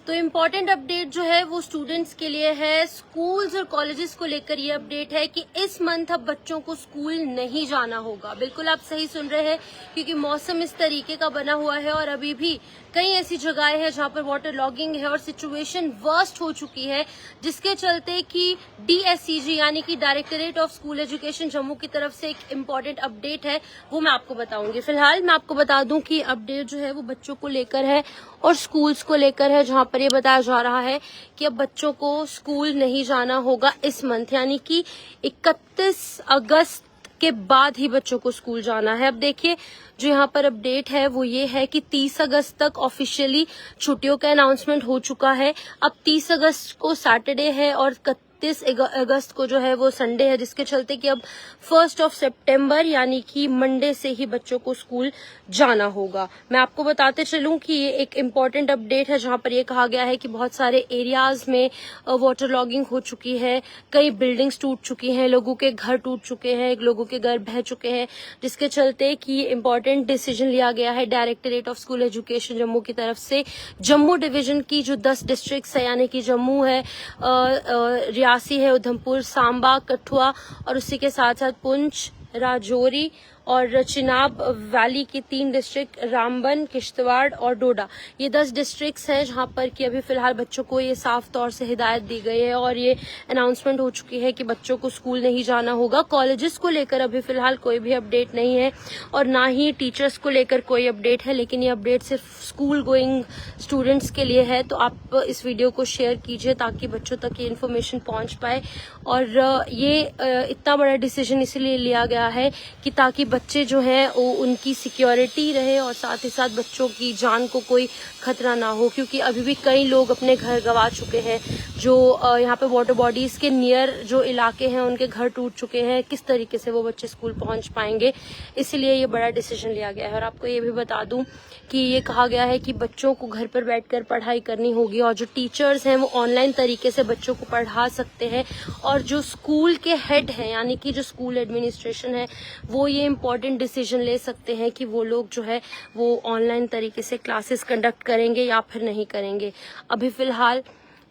तो important update जो है वो स्टूडेंट्स के लिए है। स्कूल्स और कॉलेजेस को लेकर ये अपडेट है कि इस मंथ अब बच्चों को स्कूल नहीं जाना होगा। बिल्कुल आप सही सुन रहे हैं, क्योंकि मौसम इस तरीके का बना हुआ है और अभी भी कई ऐसी जगहें हैं जहां पर वाटर लॉगिंग है और सिचुएशन वर्स्ट हो चुकी है, जिसके चलते कि DSCG यानी कि directorate of school education Jammu की तरफ से एक इम्पॉर्टेंट अपडेट है, वो मैं आपको बताऊंगी। फिलहाल मैं आपको बता दूं कि अपडेट जो है वो बच्चों को लेकर है और स्कूल्स को लेकर है, जहां पर ये बताया जा रहा है कि अब बच्चों को स्कूल नहीं जाना होगा इस मंथ, यानी कि 31 अगस्त के बाद ही बच्चों को स्कूल जाना है। अब देखिए, जो यहाँ पर अपडेट है वो ये है कि 30 अगस्त तक ऑफिशियली छुट्टियों का अनाउंसमेंट हो चुका है। अब 30 अगस्त को सैटरडे है और 31 अगस्त को जो है वो संडे है, जिसके चलते कि अब 1 सितंबर यानी कि मंडे से ही बच्चों को स्कूल जाना होगा। मैं आपको बताते चलूं कि ये एक इम्पॉर्टेंट अपडेट है, जहां पर ये कहा गया है कि बहुत सारे एरियाज में वाटर लॉगिंग हो चुकी है, कई बिल्डिंग्स टूट चुकी हैं, लोगों के घर टूट चुके हैं, लोगों के घर बह चुके हैं, जिसके चलते कि ये इम्पॉर्टेंट डिसीजन लिया गया है directorate of school education Jammu की तरफ से। जम्मू डिवीजन की जो 10 डिस्ट्रिक्ट्स है, यानी कि जम्मू है, रियासी है, उधमपुर, सांबा, कठुआ और उसी के साथ साथ पुंछ, राजौरी और चिनाब वैली की 3 डिस्ट्रिक्ट, रामबन, किश्तवाड़ और डोडा, ये 10 डिस्ट्रिक्ट्स हैं जहां पर कि अभी फिलहाल बच्चों को ये साफ तौर से हिदायत दी गई है और ये अनाउंसमेंट हो चुकी है कि बच्चों को स्कूल नहीं जाना होगा। कॉलेजेस को लेकर अभी फिलहाल कोई भी अपडेट नहीं है और ना ही टीचर्स को लेकर कोई अपडेट है, लेकिन ये अपडेट सिर्फ स्कूल गोइंग स्टूडेंट्स के लिए है। तो आप इस वीडियो को शेयर कीजिए ताकि बच्चों तक ये इन्फॉर्मेशन पहुंच पाए। और ये इतना बड़ा डिसीजन इसलिए लिया गया है कि ताकि बच्चे जो है वो उनकी सिक्योरिटी रहे और साथ ही साथ बच्चों की जान को कोई खतरा ना हो, क्योंकि अभी भी कई लोग अपने घर गंवा चुके हैं। जो यहाँ पे वाटर बॉडीज के नियर जो इलाके हैं उनके घर टूट चुके हैं, किस तरीके से वो बच्चे स्कूल पहुंच पाएंगे, इसलिए ये बड़ा डिसीजन लिया गया है। और आपको ये भी बता दूं कि ये कहा गया है कि बच्चों को घर पर बैठकर पढ़ाई करनी होगी और जो टीचर्स हैं वो ऑनलाइन तरीके से बच्चों को पढ़ा सकते हैं, और जो स्कूल के हेड हैं यानी कि जो स्कूल एडमिनिस्ट्रेशन है वो ये इम्पोर्टेंट डिसीजन ले सकते हैं कि वो लोग जो है वो ऑनलाइन तरीके से क्लासेस कंडक्ट करेंगे या फिर नहीं करेंगे। अभी फिलहाल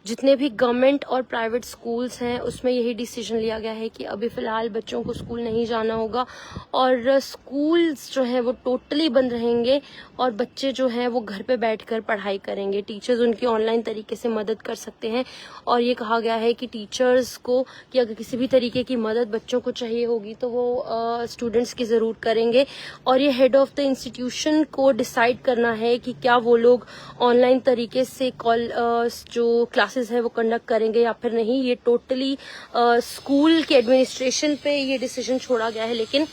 जितने भी गवर्नमेंट और प्राइवेट स्कूल्स हैं उसमें यही डिसीजन लिया गया है कि अभी फिलहाल बच्चों को स्कूल नहीं जाना होगा और स्कूल्स जो है वो टोटली बंद रहेंगे और बच्चे जो हैं वो घर पे बैठकर पढ़ाई करेंगे। टीचर्स उनकी ऑनलाइन तरीके से मदद कर सकते हैं और ये कहा गया है कि टीचर्स को कि अगर किसी भी तरीके की मदद बच्चों को चाहिए होगी तो वो स्टूडेंट्स की ज़रूर करेंगे। और ये हेड ऑफ द इंस्टीट्यूशन को डिसाइड करना है कि क्या वो लोग ऑनलाइन तरीके से जो क्लासेस है वो कंडक्ट करेंगे या फिर नहीं। ये टोटली स्कूल के एडमिनिस्ट्रेशन पे ये डिसीजन छोड़ा गया है। लेकिन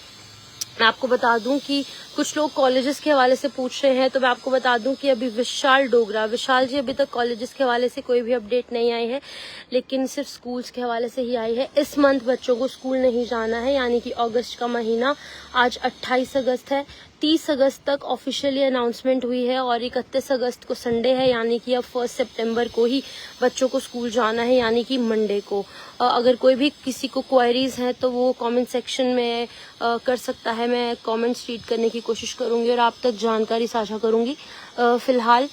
मैं आपको बता दूं कि कुछ लोग कॉलेजेस के हवाले से पूछ रहे हैं, तो मैं आपको बता दूं कि अभी विशाल जी अभी तक कॉलेजेस के हवाले से कोई भी अपडेट नहीं आई है, लेकिन सिर्फ स्कूल्स के हवाले से ही आई है। इस मंथ बच्चों को स्कूल नहीं जाना है, यानी कि अगस्त का महीना, आज 28 अगस्त है, 30 अगस्त तक ऑफिशियली अनाउंसमेंट हुई है और 31 अगस्त को संडे है, यानी कि अब 1 सितंबर को ही बच्चों को स्कूल जाना है, यानी कि मंडे को। अगर कोई भी किसी को क्वेरीज हैं तो वो कमेंट सेक्शन में कर सकता है, मैं कमेंट्स रीड करने की कोशिश करूंगी और आप तक जानकारी साझा करूंगी। फिलहाल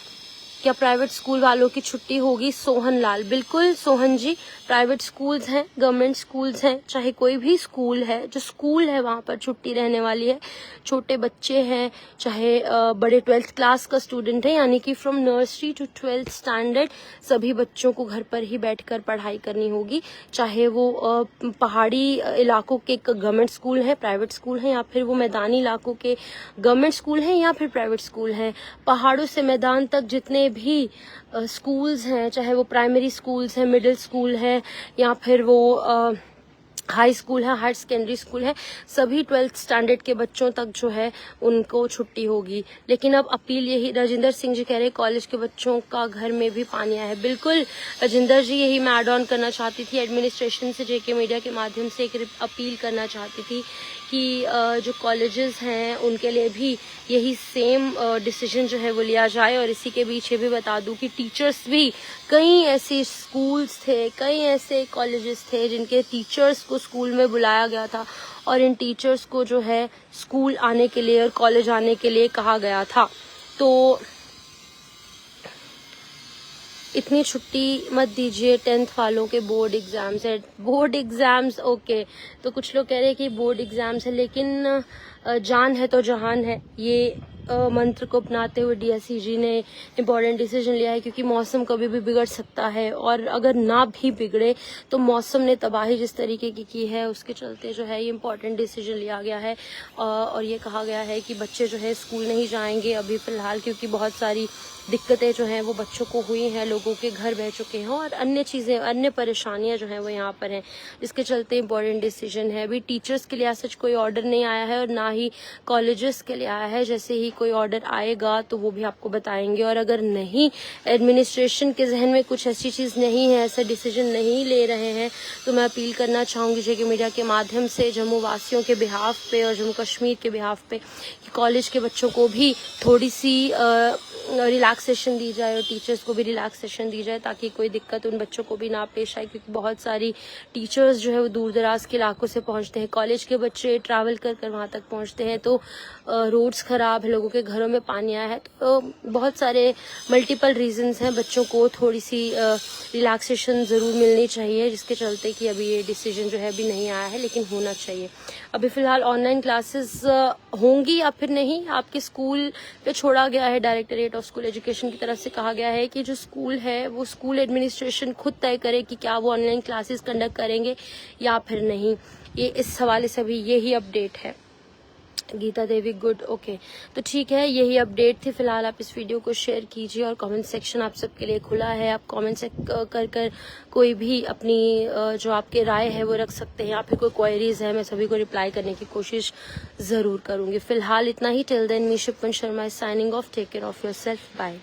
क्या प्राइवेट स्कूल वालों की छुट्टी होगी? सोहन लाल, बिल्कुल सोहन जी, प्राइवेट स्कूल्स हैं, गवर्नमेंट स्कूल्स हैं, चाहे कोई भी स्कूल है, जो स्कूल है वहाँ पर छुट्टी रहने वाली है। छोटे बच्चे हैं, चाहे बड़े 12th क्लास का स्टूडेंट है, यानी कि from nursery to 12th standard सभी बच्चों को घर पर ही बैठकर पढ़ाई करनी होगी, चाहे वो पहाड़ी इलाकों के गवर्नमेंट स्कूल है, प्राइवेट स्कूल है, या फिर वो मैदानी इलाकों के गवर्नमेंट स्कूल हैं या फिर प्राइवेट स्कूल हैं। पहाड़ों से मैदान तक जितने भी स्कूल्स हैं, चाहे वो प्राइमरी स्कूल्स हैं, मिडिल स्कूल है या फिर वो हाई स्कूल है, हायर सेकेंडरी स्कूल है, सभी 12th स्टैंडर्ड के बच्चों तक जो है उनको छुट्टी होगी। लेकिन अब अपील यही, राजिंदर सिंह जी कह रहे कॉलेज के बच्चों का घर में भी पानी आया है। बिल्कुल राजिंदर जी, यही मैं ऐड ऑन करना चाहती थी, एडमिनिस्ट्रेशन से जेके मीडिया के माध्यम से एक अपील करना चाहती थी कि जो कॉलेजेस हैं उनके लिए भी यही सेम डिसीजन जो है वो लिया जाए। और इसी के बीच ये भी बता दूं कि टीचर्स भी, कई ऐसे स्कूल्स थे, कई ऐसे कॉलेजेस थे जिनके टीचर्स को स्कूल में बुलाया गया था और इन टीचर्स को जो है स्कूल आने के लिए और कॉलेज आने के लिए कहा गया था। तो इतनी छुट्टी मत दीजिए, 10th वालों के बोर्ड एग्जाम्स है। बोर्ड एग्जाम्स ओके, तो कुछ लोग कह रहे हैं कि बोर्ड एग्जाम्स है, लेकिन जान है तो जहान है, ये मंत्र को अपनाते हुए DSCG ने इम्पोर्टेंट डिसीजन लिया है, क्योंकि मौसम कभी भी बिगड़ सकता है, और अगर ना भी बिगड़े तो मौसम ने तबाही जिस तरीके की है उसके चलते जो है ये इम्पोर्टेंट डिसीजन लिया गया है। और ये कहा गया है कि बच्चे जो है स्कूल नहीं जाएंगे अभी फ़िलहाल, क्योंकि बहुत सारी दिक्कतें जो हैं वो बच्चों को हुई हैं, लोगों के घर बह चुके हैं और अन्य चीज़ें, अन्य परेशानियां जो हैं वो यहाँ पर हैं, जिसके चलते इम्पोर्टेंट डिसीजन है। अभी टीचर्स के लिए सच कोई ऑर्डर नहीं आया है और ना ही कॉलेजेस के लिए आया है। जैसे ही कोई ऑर्डर आएगा तो वो भी आपको बताएंगे, और अगर नहीं, एडमिनिस्ट्रेशन के जहन में कुछ ऐसी चीज़ नहीं है, ऐसा डिसीजन नहीं ले रहे हैं, तो मैं अपील करना चाहूँगी जेके मीडिया के माध्यम से जम्मू वासियों के बिहाफ पे और जम्मू कश्मीर के बिहाफ पे कि कॉलेज के बच्चों को भी थोड़ी सी रिलैक्सेशन दी जाए और टीचर्स को भी रिलैक्सेशन दी जाए, ताकि कोई दिक्कत उन बच्चों को भी ना पेश आए, क्योंकि बहुत सारी टीचर्स जो है वो दूर दराज के इलाकों से पहुंचते हैं, कॉलेज के बच्चे ट्रैवल कर कर वहाँ तक पहुंचते हैं, तो रोड्स ख़राब है, लोगों के घरों में पानी आया है, तो बहुत सारे मल्टीपल रीजंस हैं। बच्चों को थोड़ी सी रिलैक्सेशन ज़रूर मिलनी चाहिए, जिसके चलते कि अभी ये डिसीजन जो है अभी नहीं आया है, लेकिन होना चाहिए। अभी फ़िलहाल ऑनलाइन क्लासेस होंगी या फिर नहीं, आपके स्कूल पे छोड़ा गया है। डायरेक्टरेट ऑफ स्कूल एजुकेशन की तरफ से कहा गया है कि जो स्कूल है वो स्कूल एडमिनिस्ट्रेशन खुद तय करे कि क्या वो ऑनलाइन क्लासेस कंडक्ट करेंगे या फिर नहीं। ये इस हवाले से अभी यही अपडेट है। गीता देवी गुड, ओके, तो ठीक है, यही अपडेट थी। फिलहाल आप इस वीडियो को शेयर कीजिए और कमेंट सेक्शन आप सबके लिए खुला है। आप कमेंट कर कोई भी अपनी जो आपके राय है वो रख सकते हैं, या फिर कोई क्वेरीज है, मैं सभी को रिप्लाई करने की कोशिश ज़रूर करूँगी। फिलहाल इतना ही। Till then me Shipan Sharma is signing off. Take care of yourself, bye.